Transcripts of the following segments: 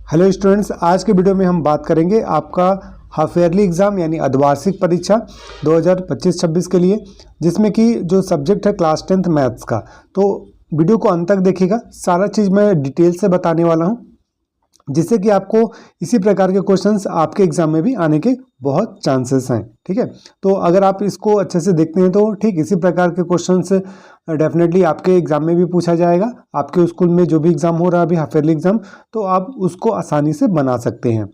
Hello students, आज के video में हम बात करेंगे आपका हाफ ईयरली एग्ज़ाम यानी अर्धवार्षिक परीक्षा 2025-26 के लिए, जिसमें कि जो सब्जेक्ट है क्लास 10th मैथ्स का। तो वीडियो को अंत तक देखिएगा, सारा चीज़ मैं डिटेल से बताने वाला हूं, जिससे कि आपको इसी प्रकार के क्वेश्चंस आपके एग्जाम में भी आने के बहुत चांसेस हैं। ठीक है, तो अगर आप इसको अच्छे से देखते हैं तो ठीक इसी प्रकार के क्वेश्चंस डेफिनेटली आपके एग्जाम में भी पूछा जाएगा। आपके स्कूल में जो भी एग्जाम हो रहा है अभी हाफ ईयरली एग्जाम, तो आप उसको आसानी से बना सकते हैं।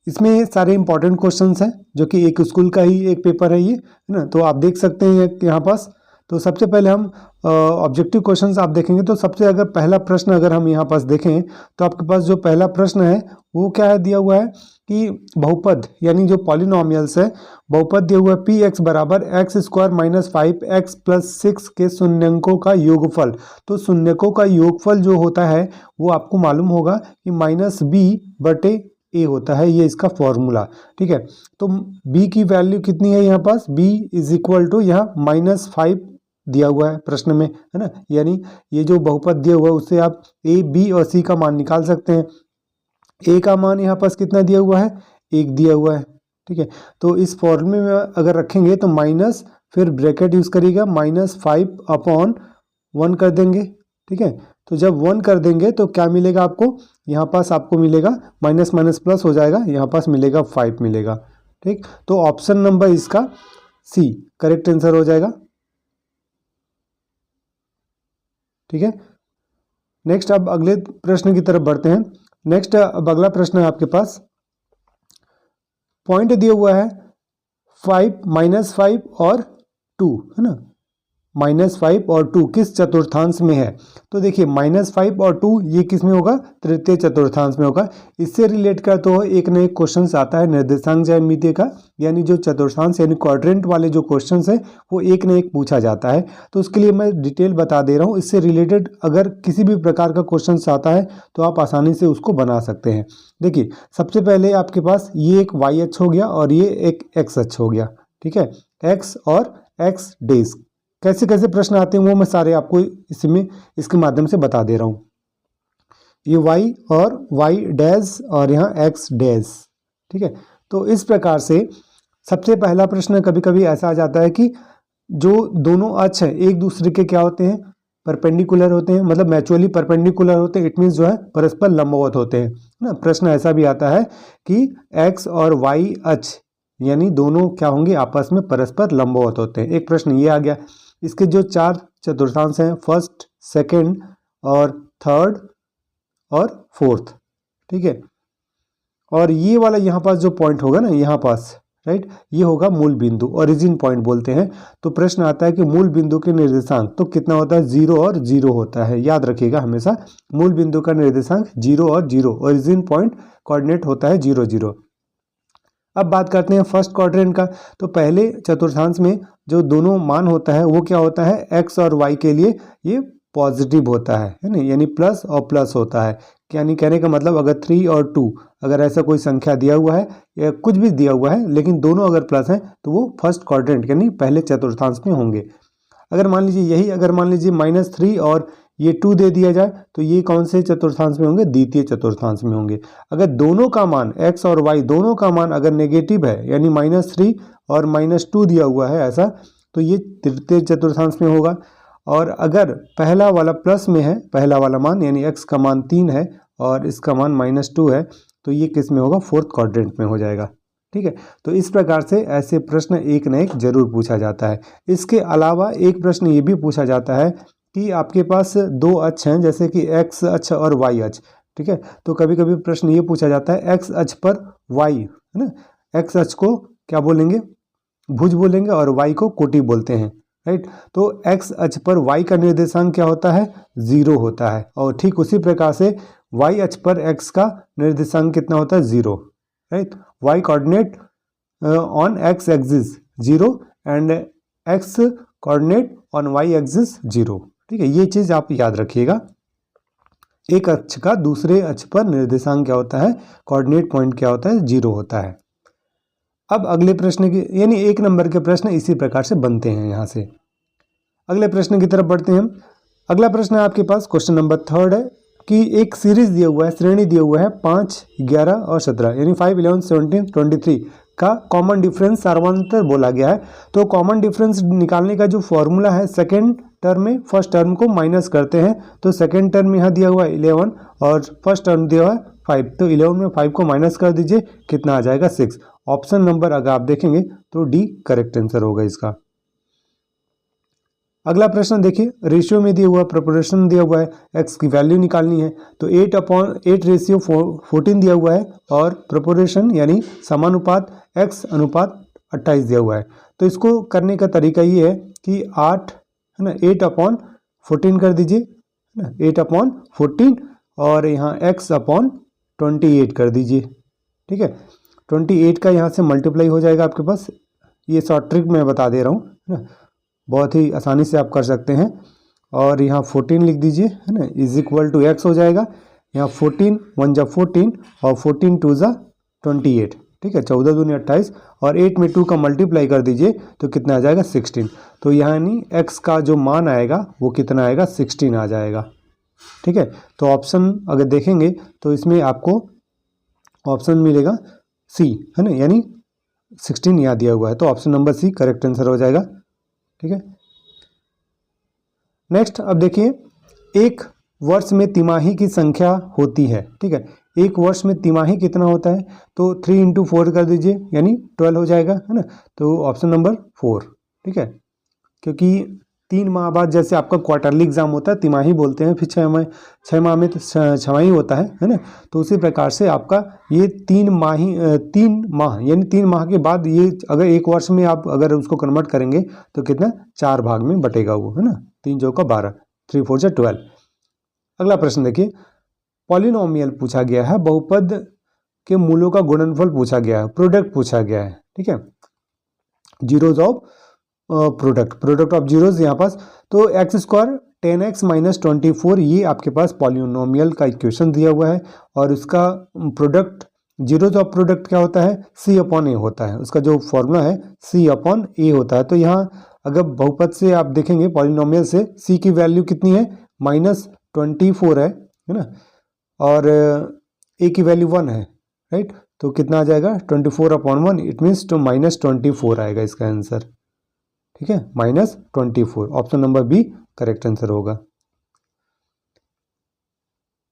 इसमें सारे इंपॉर्टेंट क्वेश्चंस हैं, जो कि एक स्कूल का ही एक पेपर है ये, है ना। तो आप देख सकते हैं यहाँ पास। तो सबसे पहले हम ऑब्जेक्टिव क्वेश्चंस आप देखेंगे तो सबसे अगर पहला प्रश्न अगर हम यहाँ पास देखें तो आपके पास जो पहला प्रश्न है वो क्या है, दिया हुआ है कि बहुपद यानी जो पॉलिनोमियल्स है, बहुपद दिया हुआ है पी एक्स बराबर x square minus 5x plus 6 के शून्यंकों का योगफल। तो शून्यकों का योगफल जो होता है वो आपको मालूम होगा कि -b/a होता है, ये इसका फॉर्मूला। ठीक है, तो b की वैल्यू कितनी है यहाँ पास, b इज इक्वल टू यहाँ -5 दिया हुआ है प्रश्न में, है ना। यानी ये जो बहुपद दिया हुआ है उससे आप a, b और c का मान निकाल सकते हैं। a का मान यहाँ पास कितना दिया हुआ है, 1 दिया हुआ है। ठीक है, तो इस फॉर्मूले में अगर रखेंगे तो माइनस, फिर ब्रैकेट यूज करिएगा, -5/1 कर देंगे। ठीक है, तो जब 1 कर देंगे तो क्या मिलेगा आपको, यहाँ पास आपको मिलेगा माइनस माइनस प्लस हो जाएगा, यहाँ पास मिलेगा 5 मिलेगा। ठीक, तो ऑप्शन नंबर इसका सी करेक्ट आंसर हो जाएगा। ठीक है, नेक्स्ट अब अगले प्रश्न की तरफ बढ़ते हैं। नेक्स्ट अब अगला प्रश्न है आपके पास, पॉइंट दिया हुआ है 5, -5 और 2, है ना। -5 और 2 किस चतुर्थांश में है, तो देखिए -5 और 2 ये किस में होगा, तृतीय चतुर्थांश में होगा। इससे रिलेट कर तो एक न एक क्वेश्चन आता है निर्देशांक ज्यामिति का, यानी जो चतुर्थांश यानी क्वाड्रेंट वाले जो क्वेश्चन है वो एक न एक पूछा जाता है। तो उसके लिए मैं डिटेल बता दे रहा हूँ, इससे रिलेटेड अगर किसी भी प्रकार का क्वेश्चन आता है तो आप आसानी से उसको बना सकते हैं। देखिए, सबसे पहले आपके पास ये एक वाई अक्ष हो गया और ये एक एक्स अक्ष हो गया। ठीक है, एक्स और एक्स डेज कैसे कैसे प्रश्न आते हैं वो मैं सारे आपको इसमें इसके माध्यम से बता दे रहा हूँ। ये y और y डैश और यहाँ x डैश। ठीक है, तो इस प्रकार से सबसे पहला प्रश्न कभी कभी ऐसा आ जाता है कि जो दोनों अक्ष हैं एक दूसरे के क्या होते हैं, परपेंडिकुलर होते हैं, मतलब म्यूचुअली परपेंडिकुलर होते हैं। इट मीन्स जो है परस्पर लंबवत होते हैं ना। प्रश्न ऐसा भी आता है कि x और y अक्ष यानी दोनों क्या होंगे, आपस में परस्पर लंबवत होते हैं। एक प्रश्न ये आ गया। इसके जो 4 चतुर्थांश हैं, फर्स्ट, सेकंड और थर्ड और फोर्थ। ठीक है, और ये वाला यहाँ पास जो पॉइंट होगा ना, यहाँ पास राइट, ये होगा मूल बिंदु, ओरिजिन पॉइंट बोलते हैं। तो प्रश्न आता है कि मूल बिंदु के निर्देशांक तो कितना होता है, 0 और 0 होता है। याद रखिएगा हमेशा, मूल बिंदु का निर्देशांक 0 और 0, ओरिजिन पॉइंट कोऑर्डिनेट होता है 0 0। अब बात करते हैं फर्स्ट क्वाड्रेंट का। तो पहले चतुर्थांश में जो दोनों मान होता है वो क्या होता है, एक्स और वाई के लिए ये पॉजिटिव होता है ना, यानी प्लस और प्लस होता है। यानी कहने का मतलब अगर 3 और 2 अगर ऐसा कोई संख्या दिया हुआ है या कुछ भी दिया हुआ है लेकिन दोनों अगर प्लस हैं तो वो फर्स्ट क्वाड्रेंट यानी पहले चतुर्थांश में होंगे। अगर मान लीजिए यही अगर मान लीजिए -3 और ये 2 दे दिया जाए तो ये कौन से चतुर्थांश में होंगे, द्वितीय चतुर्थांश में होंगे। अगर दोनों का मान x और y दोनों का मान अगर नेगेटिव है यानी -3 और -2 दिया हुआ है ऐसा, तो ये तृतीय चतुर्थांश में होगा। और अगर पहला वाला प्लस में है, पहला वाला मान यानी x का मान 3 है और इसका मान -2 है, तो ये किस में होगा, फोर्थ क्वाड्रेंट में हो जाएगा। ठीक है, तो इस प्रकार से ऐसे प्रश्न एक न एक जरूर पूछा जाता है। इसके अलावा एक प्रश्न ये भी पूछा जाता है कि आपके पास 2 अक्ष हैं, जैसे कि x अक्ष और y अक्ष। ठीक है, तो कभी कभी प्रश्न ये पूछा जाता है x अक्ष पर y, है ना। x अक्ष को क्या बोलेंगे, भुज बोलेंगे, और y को कोटि बोलते हैं, राइट। तो x अक्ष पर y का निर्देशांक क्या होता है, 0 होता है। और ठीक उसी प्रकार से y अक्ष पर x का निर्देशांक कितना होता है, 0, right. y coordinate on x axis 0 and x coordinate on y axis 0। ठीक है, ये चीज आप याद रखिएगा। एक अक्ष का दूसरे अक्ष पर निर्देशांक क्या होता है, कोऑर्डिनेट पॉइंट क्या होता है, 0 होता है। अब अगले प्रश्न की यानी 1 नंबर के प्रश्न इसी प्रकार से बनते हैं। यहाँ से अगले प्रश्न की तरफ बढ़ते हैं हम। अगला प्रश्न है आपके पास क्वेश्चन नंबर 3 है। कि एक सीरीज दिया हुआ है, श्रेणी दिया हुआ है 5, 11 और 17 यानी 5, 11, 17, 23 का कॉमन डिफरेंस सार्वंतर बोला गया है। तो कॉमन डिफरेंस निकालने का जो फॉर्मूला है, सेकेंड टर्म में फर्स्ट टर्म को माइनस करते हैं। तो सेकेंड टर्म यहाँ दिया हुआ है 11 और फर्स्ट टर्म दिया हुआ है 5, तो 11 में 5 को माइनस कर दीजिए, कितना आ जाएगा 6। ऑप्शन नंबर अगर आप देखेंगे तो डी करेक्ट आंसर होगा इसका। अगला प्रश्न देखिए, रेशियो में दिया हुआ, प्रोपोर्शन दिया हुआ है, एक्स की वैल्यू निकालनी है। तो 8/8 रेशियो 14 दिया हुआ है और प्रोपोर्शन यानी समानुपात एक्स अनुपात 28 दिया हुआ है। तो इसको करने का तरीका ये है कि 8 है ना 8/14 कर दीजिए, है ना 8/14 और यहाँ x/28 कर दीजिए। ठीक है, 28 का यहाँ से मल्टीप्लाई हो जाएगा आपके पास। ये शॉर्ट ट्रिक मैं बता दे रहा हूँ, है ना, बहुत ही आसानी से आप कर सकते हैं। और यहाँ 14 लिख दीजिए, है ना, इज इक्वल टू एक्स हो जाएगा। यहाँ 14 1 जा 14 और 14 2 जा 28। ठीक है, 14 दूनी 28 और 8 में 2 का मल्टीप्लाई कर दीजिए तो कितना आ जाएगा 16। तो यानी x का जो मान आएगा वो कितना आएगा 16 आ जाएगा। ठीक है, तो ऑप्शन अगर देखेंगे तो इसमें आपको ऑप्शन मिलेगा सी, है ना, यानी 16 यहाँ दिया हुआ है, तो option number C correct answer हो जाएगा। ठीक है, नेक्स्ट अब देखिए, एक वर्ष में तिमाही की संख्या होती है। ठीक है, एक वर्ष में तिमाही कितना होता है, तो 3 × 4 कर दीजिए यानी 12 हो जाएगा, है ना। तो ऑप्शन नंबर 4। ठीक है, क्योंकि 3 माह बाद जैसे आपका क्वार्टरली एग्जाम होता है, तिमाही बोलते हैं, फिर 6 माह में तो छमाही होता है ना। तो उसी प्रकार से आपका ये 3 माह यानी 3 माह के बाद ये अगर एक वर्ष में आप अगर उसको कन्वर्ट करेंगे तो कितना 4 भाग में बटेगा वो, है ना। 3 चौका 12, 3 4 जा 12। अगला प्रश्न देखिए, पॉलिनोमियल पूछा गया है, बहुपद के मूलों का गुणनफल पूछा गया है, प्रोडक्ट पूछा गया है। ठीक है, zeros of product of zeros यहाँ पास। तो x² 10x - 24 ये आपके पास पॉलिनोमियल का इक्वेशन दिया हुआ है और उसका प्रोडक्ट जीरोज ऑफ प्रोडक्ट क्या होता है, C/A होता है। उसका जो फॉर्मूला है C/A होता है। तो यहाँ अगर बहुपद से आप देखेंगे पॉलिनोमियल से, C की वैल्यू कितनी है -24 है ना, और A की वैल्यू 1 है, राइट। तो कितना आ जाएगा 24/1, इट मीन्स टू -24 आएगा इसका आंसर। ठीक है, -24, option number B correct answer होगा।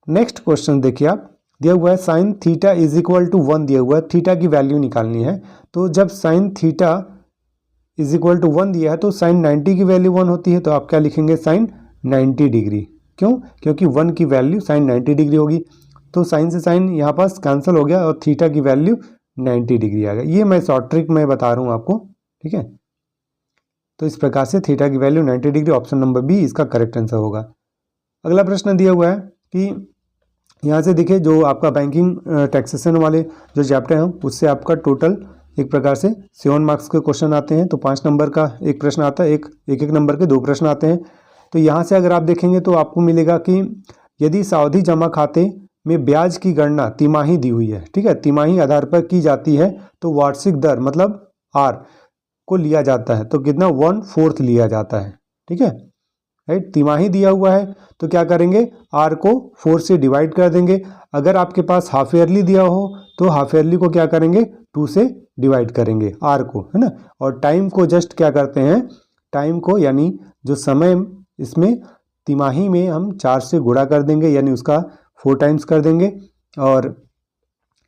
नेक्स्ट क्वेश्चन देखिए, आप दिया हुआ है sin θ = 1 दिया हुआ है, थीटा की वैल्यू निकालनी है। तो जब sin θ = 1 दिया है तो sin 90 की वैल्यू 1 होती है, तो आप क्या लिखेंगे sin 90 डिग्री। क्यों, क्योंकि 1 की वैल्यू sin 90 डिग्री होगी। तो साइन से साइन यहाँ पास कैंसिल हो गया और थीटा की वैल्यू 90 डिग्री आ गया। ये मैं शॉर्ट ट्रिक में बता रहा हूँ आपको। ठीक है, तो इस प्रकार से थीटा की value 90 degree, option number B इसका करेक्ट आंसर होगा। अगला प्रश्न दिया हुआ है कि यहाँ से देखिए, जो आपका बैंकिंग टैक्सेशन वाले जो चैप्टर हैं उससे आपका टोटल एक प्रकार से 7 मार्क्स के क्वेश्चन आते हैं। तो 5 नंबर का एक प्रश्न आता है, एक नंबर के 2 प्रश्न आते हैं। तो यहाँ से अगर आप देखेंगे तो आपको मिलेगा कि यदि सावधि जमा खाते में ब्याज की गणना तिमाही दी हुई है, ठीक है, तिमाही आधार पर की जाती है, तो वार्षिक दर मतलब आर को लिया जाता है, तो कितना 1/4 लिया जाता है। ठीक है, राइट, तिमाही दिया हुआ है तो क्या करेंगे, आर को 4 से डिवाइड कर देंगे। अगर आपके पास हाफ ईयरली दिया हो तो हाफ ईयरली को क्या करेंगे 2 से डिवाइड करेंगे आर को, है ना। और टाइम को जस्ट क्या करते हैं, टाइम को यानी जो समय इसमें तिमाही में हम 4 से गुणा कर देंगे, यानी उसका 4 टाइम्स कर देंगे। और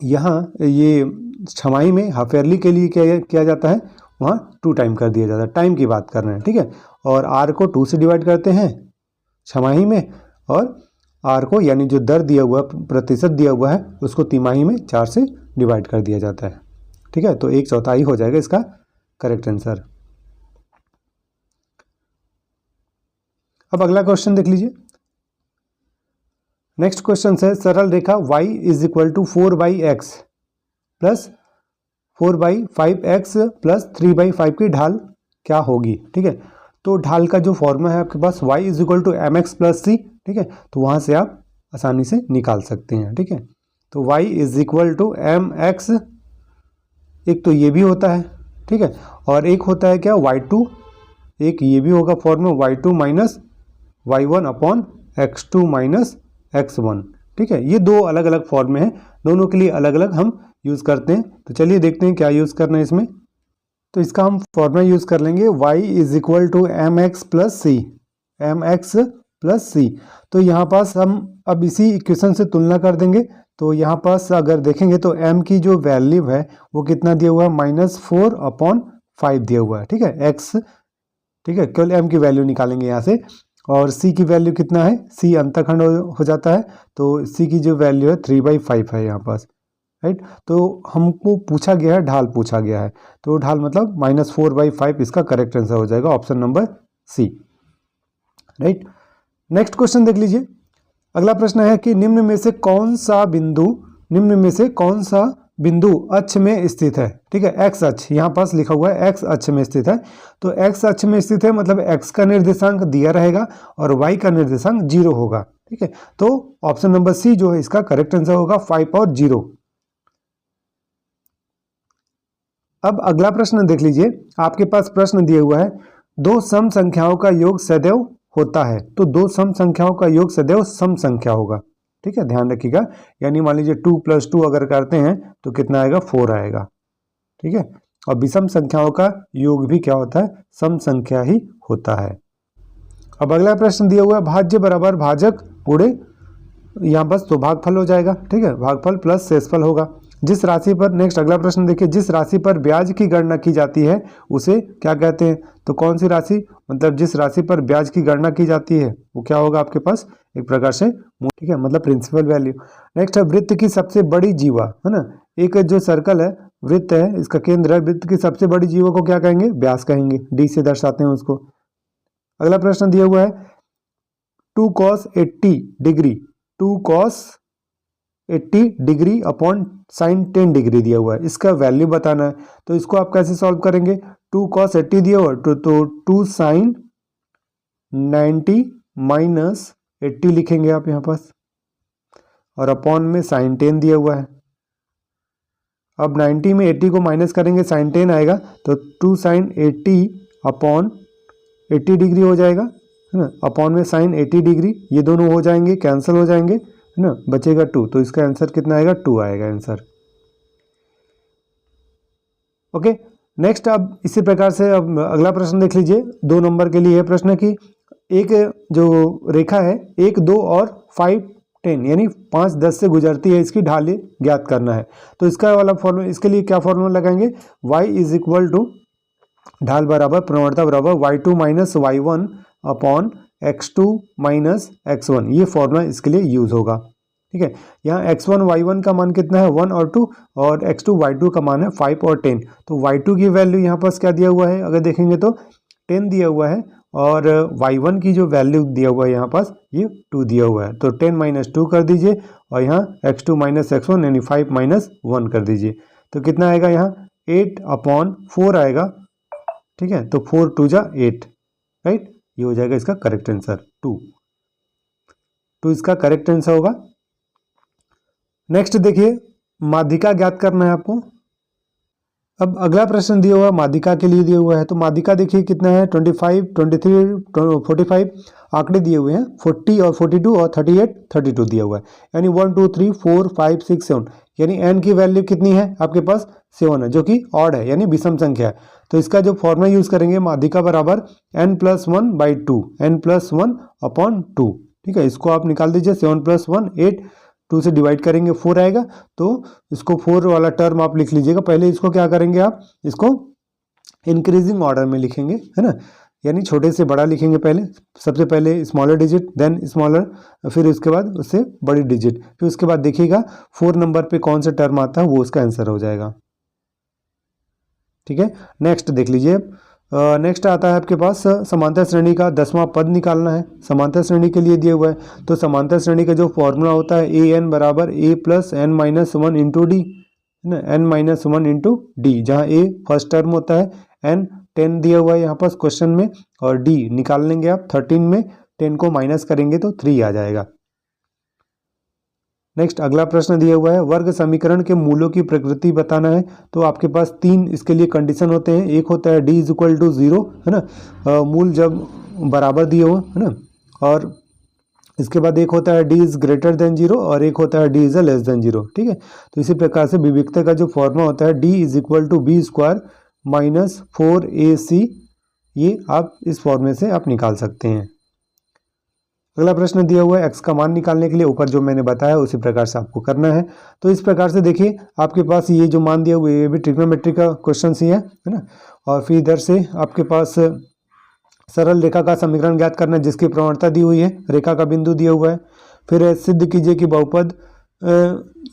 यहाँ ये छमाही में हाफ ईयरली के लिए क्या किया जाता है, वहाँ 2 टाइम कर दिया जाता है। टाइम की बात कर रहे हैं, ठीक है। और आर को 2 से डिवाइड करते हैं छमाही में, और आर को यानी जो दर दिया हुआ प्रतिशत दिया हुआ है उसको तिमाही में 4 से डिवाइड कर दिया जाता है। ठीक है, तो 1/4 हो जाएगा इसका करेक्ट आंसर। अब अगला क्वेश्चन देख लीजिए। नेक्स्ट क्वेश्चन है, सरल रेखा y = 4/x plus 4/5x plus 3/5 की ढाल क्या होगी। ठीक है, तो ढाल का जो फॉर्मूला है आपके पास y = mx + c, ठीक है, तो वहाँ से आप आसानी से निकाल सकते हैं। ठीक है, तो y = mx, एक तो ये भी होता है, ठीक है, और एक होता है क्या y2, एक ये भी होगा फॉर्मूला y2 - y1/x2 - x1। ठीक है, ये दो अलग अलग फॉर्म में है, दोनों के लिए अलग अलग हम यूज़ करते हैं। तो चलिए देखते हैं क्या यूज़ करना है इसमें। तो इसका हम फॉर्मूला यूज़ कर लेंगे y is equal to M X plus C, M X plus C. तो यहाँ पास हम अब इसी इक्वेशन से तुलना कर देंगे। तो यहाँ पास अगर देखेंगे तो m की जो वैल्यू है वो कितना दिया हुआ है, -4/5 दिया हुआ है। ठीक है, x, ठीक है, केवल m की वैल्यू निकालेंगे यहाँ से। और c की वैल्यू कितना है, c अंतःखंड हो जाता है, तो c की जो वैल्यू है 3/5 है यहाँ पास, राइट। तो हमको पूछा गया है, ढाल पूछा गया है, तो ढाल मतलब -4/5 इसका करेक्ट आंसर हो जाएगा, option number C, right. Next question देख लीजिए। अगला प्रश्न है कि निम्न में से कौन सा बिंदु अक्ष में स्थित है। ठीक है, एक्स अक्ष, यहाँ पास लिखा हुआ है एक्स अक्ष में स्थित है। तो एक्स अक्ष में स्थित है मतलब एक्स का निर्देशांक दिया रहेगा और वाई का निर्देशांक 0 होगा। ठीक है, तो ऑप्शन नंबर सी जो है इसका करेक्ट आंसर होगा 5 और 0। अब अगला प्रश्न देख लीजिए। आपके पास प्रश्न दिया हुआ है, दो सम संख्याओं का योग सदैव होता है। तो दो सम संख्याओं का योग सदैव सम संख्या होगा। ठीक है, ध्यान रखिएगा। यानी मान लीजिए 2 + 2 अगर करते हैं तो कितना आएगा, 4 आएगा। ठीक है, और विषम संख्याओं का योग भी क्या होता है, सम संख्या ही होता है। अब अगला प्रश्न दिया हुआ है, भाज्य बराबर भाजक गुणे, यहाँ बस तो भागफल हो जाएगा। ठीक है, भागफल प्लस शेषफल होगा। जिस राशि पर, नेक्स्ट अगला प्रश्न देखिए, जिस राशि पर ब्याज की गणना की जाती है उसे क्या कहते हैं। तो कौन सी राशि, मतलब जिस राशि पर ब्याज की गणना की जाती है वो क्या होगा आपके पास, एक प्रकार से, ठीक है, मतलब प्रिंसिपल वैल्यू। नेक्स्ट है वृत्त की सबसे बड़ी जीवा, है ना। एक जो सर्कल है, वृत्त है, इसका केंद्र है, वृत्त की सबसे बड़ी जीवा को क्या कहेंगे, व्यास कहेंगे, डी से दर्शाते हैं उसको। अगला प्रश्न दिया हुआ है 2 cos 80 degree, 2 cos 80 degree upon sine 10 degree दिया हुआ है, इसका वैल्यू बताना है। तो इसको आप कैसे सॉल्व करेंगे, 2 cos 80 दिया हुआ तो 2 sin 90 माइनस 80 लिखेंगे आप यहाँ पास, और अपॉन में साइन 10 दिया हुआ है। अब 90 में 80 को माइनस करेंगे, साइन 10 आएगा, तो 2 sin 80 अपॉन 80 डिग्री हो जाएगा, है ना, अपॉन में साइन 80 डिग्री, ये दोनों हो जाएंगे, कैंसिल हो जाएंगे, है ना, बचेगा 2। तो इसका आंसर कितना आएगा, 2 आएगा आंसर। ओके, नेक्स्ट अब इसी प्रकार से अब अगला प्रश्न देख लीजिए। 2 नंबर के लिए प्रश्न की एक जो रेखा है 1, 2 और 5, 10 यानी 5, 10 से गुजरती है, इसकी ढाल ज्ञात करना है। तो इसका वाला फॉर्मूला, इसके लिए क्या फॉर्मूला लगाएंगे, y इज इक्वल टू ढाल बराबर प्रवणता बराबर y2 minus y1 upon x2 minus x1, ये फॉर्मूला इसके लिए यूज होगा। ठीक है, यहाँ x1 y1 का मान कितना है, 1 और 2, और x2 y2 का मान है 5 और 10। तो y2 की वैल्यू यहाँ पास क्या दिया हुआ है, अगर देखेंगे तो 10 दिया हुआ है, और y1 की जो वैल्यू दिया हुआ है यहाँ पास ये 2 दिया हुआ है। तो 10 माइनस 2 कर दीजिए, और यहाँ x2 माइनस x1 यानी 5 माइनस 1 कर दीजिए। तो कितना आएगा, यहाँ 8/4 आएगा। ठीक है, तो 4 2 जा 8, राइट, ये हो जाएगा इसका करेक्ट आंसर 2 इसका करेक्ट आंसर होगा। नेक्स्ट देखिए, माध्यिका ज्ञात करना है आपको। अब अगला प्रश्न दिया हुआ है माध्यिका के लिए दिया हुआ है। तो माध्यिका देखिए कितना है, 25, 23, 45 आंकड़े दिए हुए हैं, 40 और 42 और 38, 32 दिया हुआ है। यानी 1 2 3 4 5 6 7, यानी n की वैल्यू कितनी है आपके पास, 7 है, जो कि ऑड है यानी विषम संख्या है। तो इसका जो फॉर्मूला यूज करेंगे, माध्यिका बराबर n+1/2, n+1/2। ठीक है, इसको आप निकाल दीजिए, 7 + 1 8, 2 से डिवाइड करेंगे 4 आएगा। तो इसको 4 वाला टर्म आप लिख लीजिएगा। पहले इसको क्या करेंगे, आप इसको इंक्रीजिंग ऑर्डर में लिखेंगे, है ना, यानी छोटे से बड़ा लिखेंगे। पहले सबसे पहले स्मॉलर डिजिट, देन स्मॉलर, फिर उसके बाद उससे बड़ी डिजिट, फिर उसके बाद देखिएगा 4 नंबर पे कौन सा टर्म आता है वो उसका आंसर हो जाएगा। ठीक है, नेक्स्ट देख लीजिए। नेक्स्ट आता है आपके पास समांतर श्रेणी का 10वां पद निकालना है। समांतर श्रेणी के लिए दिया हुआ है। तो समांतर श्रेणी का जो फॉर्मूला होता है an बराबर a + n-1 इंटू डी, है ना, n-1 इंटू डी, जहाँ a फर्स्ट टर्म होता है, n 10 दिया हुआ है यहाँ पास क्वेश्चन में, और d निकाल लेंगे आप 13 में, 10 को माइनस करेंगे तो 3 आ जाएगा। नेक्स्ट अगला प्रश्न दिया हुआ है, वर्ग समीकरण के मूलों की प्रकृति बताना है। तो आपके पास 3 इसके लिए कंडीशन होते हैं। एक होता है d = 0, है ना, मूल जब बराबर दिए हो, है ना, और इसके बाद एक होता है डी इज ग्रेटर देन 0 और एक होता है डी इज लेस देन 0। ठीक है, तो इसी प्रकार से विविक्ता का जो फॉर्मूला होता है D is equal to B square minus 4ac, ये आप इस फॉर्मूले से आप निकाल सकते हैं। अगला प्रश्न दिया हुआ है एक्स का मान निकालने के लिए, ऊपर जो मैंने बताया उसी प्रकार से आपको करना है। तो इस प्रकार से देखिए आपके पास ये जो मान दिया हुआ है ये भी ट्रिग्नोमेट्री का क्वेश्चन ही है ना। और फिर इधर से आपके पास सरल रेखा का समीकरण ज्ञात करना है जिसकी प्रवणता दी हुई है, रेखा का बिंदु दिया हुआ है। फिर सिद्ध कीजिए कि बहुपद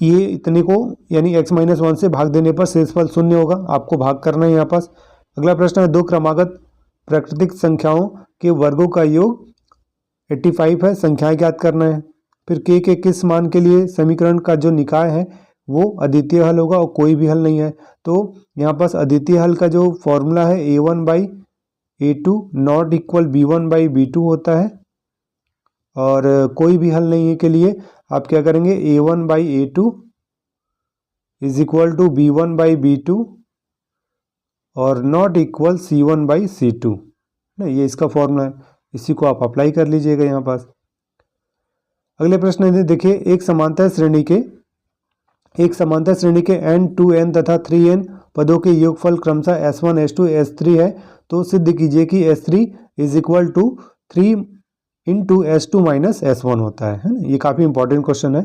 ये इतने को यानी x-1 से भाग देने पर शेषफल 0 होगा, आपको भाग करना है यहाँ पास। अगला प्रश्न है दो क्रमागत प्राकृतिक संख्याओं के वर्गों का योग 85 है, संख्याएं ज्ञात करना है। फिर के किस मान के लिए समीकरण का जो निकाय है वो अद्वितीय हल होगा और कोई भी हल नहीं है। तो यहाँ पास अद्वितीय हल का जो फॉर्मूला है a1/a2 नॉट इक्वल b1/b2 होता है, और कोई भी हल नहीं है के लिए आप क्या करेंगे a1/a2 is equal to b1/b2 और नॉट इक्वल c1/c2 ना, ये इसका फॉर्मूला है, इसी को आप अप्लाई कर लीजिएगा यहाँ पास। अगले प्रश्न में देखिए एक समांतर श्रेणी के n 2n तथा 3n पदों के योगफल क्रमशः s1 s2 s3 है, तो सिद्ध कीजिए कि s3 is equal to 3 into s2 minus s1 होता है ना। ये काफ़ी इंपॉर्टेंट क्वेश्चन है।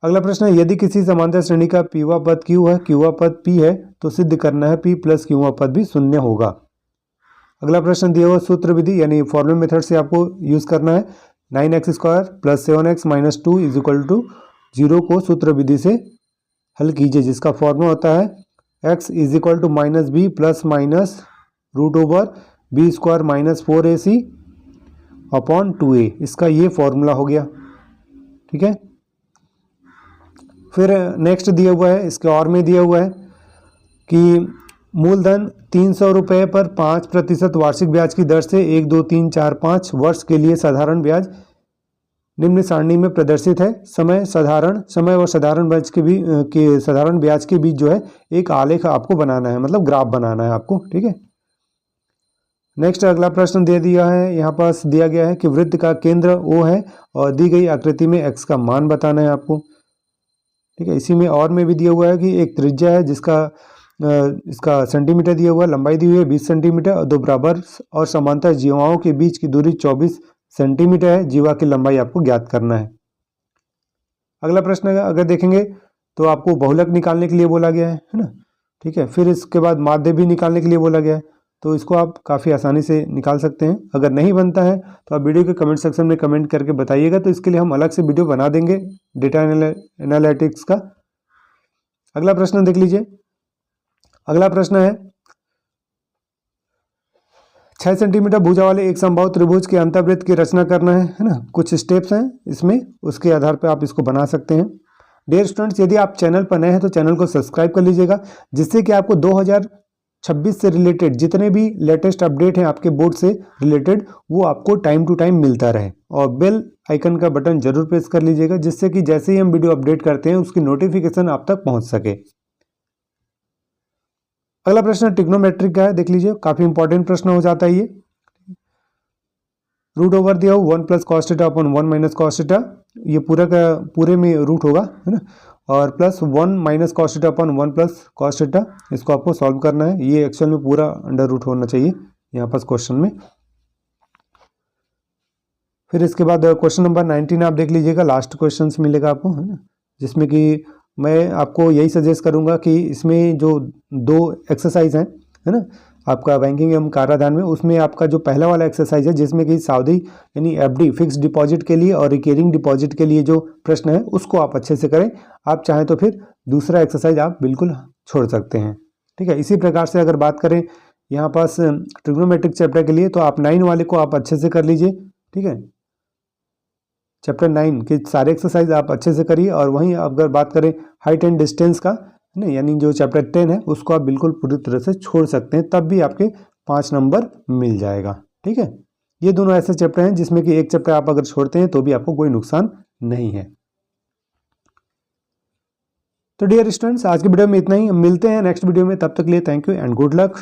अगला प्रश्न है यदि किसी समांतर श्रेणी का पीवा पद q है, क्यूवा पद p है, तो सिद्ध करना है p प्लस क्यूवा पद भी शून्य होगा। अगला प्रश्न दिया हुआ सूत्र विधि यानी फॉर्मूला मेथड से आपको यूज करना है। 9x square plus 7x minus 2 is equal to 0 को सूत्र विधि से हल कीजिए जिसका फॉर्मूला होता है x is equal to minus B plus minus root over B square minus 4ac upon 2a, इसका ये फॉर्मूला हो गया। ठीक है, फिर नेक्स्ट दिया हुआ है, इसके और में दिया हुआ है कि मूलधन 300 रुपये पर 5% वार्षिक ब्याज की दर से 1, 2, 3, 4, 5 वर्ष के लिए साधारण ब्याज निम्न सारणी में प्रदर्शित है। समय और साधारण ब्याज के बीच जो है एक आलेख आपको बनाना है, मतलब ग्राफ बनाना है आपको। ठीक है, नेक्स्ट अगला प्रश्न दे दिया है, यहाँ पास दिया गया है कि वृत्त का केंद्र O है और दी गई आकृति में x का मान बताना है आपको। ठीक है, इसी में और में भी दिया हुआ है कि एक त्रिज्या है जिसका इसका सेंटीमीटर दिया हुआ है, लंबाई दी हुई है 20 सेंटीमीटर और दो बराबर और समांतर जीवाओं के बीच की दूरी 24 सेंटीमीटर है। जीवा की लंबाई आपको ज्ञात करना है। अगला प्रश्न अगर देखेंगे तो आपको बहुलक निकालने के लिए बोला गया है ना। ठीक है, फिर इसके बाद माध्य भी निकालने के लिए बोला गया है, तो इसको आप काफ़ी आसानी से निकाल सकते हैं। अगर नहीं बनता है तो आप वीडियो के कमेंट सेक्शन में कमेंट करके बताइएगा, तो इसके लिए हम अलग से वीडियो बना देंगे डेटा एनालिटिक्स का। अगला प्रश्न देख लीजिए। अगला प्रश्न है 6 सेंटीमीटर भुजा वाले एक समबाहु त्रिभुज के अंतर्वृत्त की रचना करना है ना। कुछ स्टेप्स हैं इसमें, उसके आधार पर आप इसको बना सकते हैं। डियर स्टूडेंट्स, यदि आप चैनल पर नए हैं तो चैनल को सब्सक्राइब कर लीजिएगा, जिससे कि आपको 2026 से रिलेटेड जितने भी लेटेस्ट अपडेट हैं आपके बोर्ड से रिलेटेड वो आपको टाइम टू टाइम मिलता रहे। और बेल आइकन का बटन जरूर प्रेस कर लीजिएगा, जिससे कि जैसे ही हम वीडियो अपडेट करते हैं उसकी नोटिफिकेशन आप तक पहुंच सके। अगला प्रश्न ट्रिग्नोमेट्रिक का है, देख लीजिए, काफी इंपॉर्टेंट प्रश्न हो जाता है ये। रूट ओवर दिया हो 1 plus cos theta upon 1 minus cos theta, ये पूरा का पूरे में रूट होगा है ना, और plus 1 minus cos theta upon 1 plus cos theta, इसको आपको सॉल्व करना है। ये एक्चुअल में पूरा अंडर रूट होना चाहिए यहाँ पास क्वेश्चन में। फिर इसके बाद क्वेश्चन नंबर 19 आप देख लीजिएगा, लास्ट क्वेश्चन मिलेगा आपको है ना, जिसमें कि मैं आपको यही सजेस्ट करूंगा कि इसमें जो 2 एक्सरसाइज हैं है ना आपका बैंकिंग एवं कराधान में, उसमें आपका जो पहला वाला एक्सरसाइज है जिसमें कि सावधि यानी एफडी फिक्स डिपॉजिट के लिए और रिकरिंग डिपॉजिट के लिए जो प्रश्न है उसको आप अच्छे से करें। आप चाहें तो फिर दूसरा एक्सरसाइज आप बिल्कुल छोड़ सकते हैं। ठीक है, इसी प्रकार से अगर बात करें यहाँ पास ट्रिग्नोमेट्रिक चैप्टर के लिए, तो आप 9 वाले को आप अच्छे से कर लीजिए। ठीक है, चैप्टर 9 के सारे एक्सरसाइज आप अच्छे से करिए। और वहीं अगर बात करें हाइट एंड डिस्टेंस का नहीं, यानी जो चैप्टर 10 है उसको आप बिल्कुल पूरी तरह से छोड़ सकते हैं, तब भी आपके 5 नंबर मिल जाएगा। ठीक है, ये दोनों ऐसे चैप्टर हैं जिसमें कि एक चैप्टर आप अगर छोड़ते हैं तो भी आपको कोई नुकसान नहीं है। तो डियर स्टूडेंट्स, आज की वीडियो में इतना ही, मिलते हैं नेक्स्ट वीडियो में, तब तक के लिए thank you and good luck.